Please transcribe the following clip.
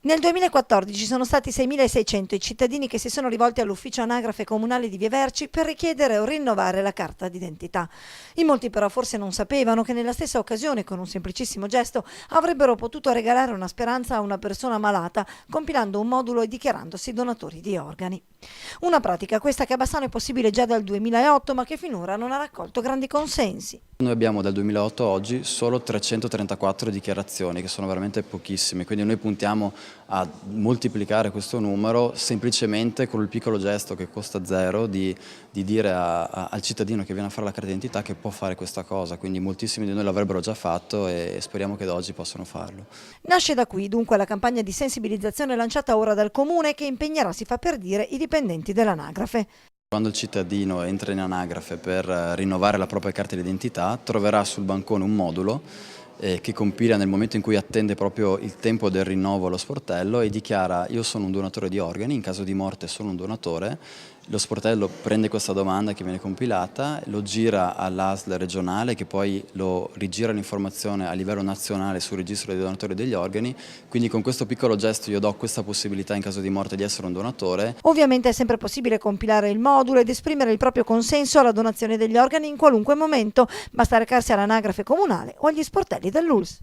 Nel 2014 sono stati 6.600 i cittadini che si sono rivolti all'ufficio anagrafe comunale di Vieverci per richiedere o rinnovare la carta d'identità. In molti però forse non sapevano che nella stessa occasione, con un semplicissimo gesto, avrebbero potuto regalare una speranza a una persona malata, compilando un modulo e dichiarandosi donatori di organi. Una pratica questa che a Bassano è possibile già dal 2008, ma che finora non ha raccolto grandi consensi. Noi abbiamo dal 2008 a oggi solo 334 dichiarazioni, che sono veramente pochissime, quindi noi puntiamo a moltiplicare questo numero semplicemente con il piccolo gesto che costa zero di dire al cittadino che viene a fare la carta d'identità che può fare questa cosa, quindi moltissimi di noi l'avrebbero già fatto e speriamo che da oggi possano farlo. Nasce da qui dunque la campagna di sensibilizzazione lanciata ora dal Comune che impegnerà, si fa per dire, i dipendenti dell'anagrafe. Quando il cittadino entra in anagrafe per rinnovare la propria carta d'identità troverà sul bancone un modulo che compila nel momento in cui attende proprio il tempo del rinnovo allo sportello e dichiara: io sono un donatore di organi, in caso di morte sono un donatore. Lo sportello prende questa domanda che viene compilata, lo gira all'ASL regionale che poi lo rigira l'informazione a livello nazionale sul registro dei donatori degli organi, quindi con questo piccolo gesto io do questa possibilità in caso di morte di essere un donatore. Ovviamente è sempre possibile compilare il modulo ed esprimere il proprio consenso alla donazione degli organi in qualunque momento, basta recarsi all'anagrafe comunale o agli sportelli dell'ULSS.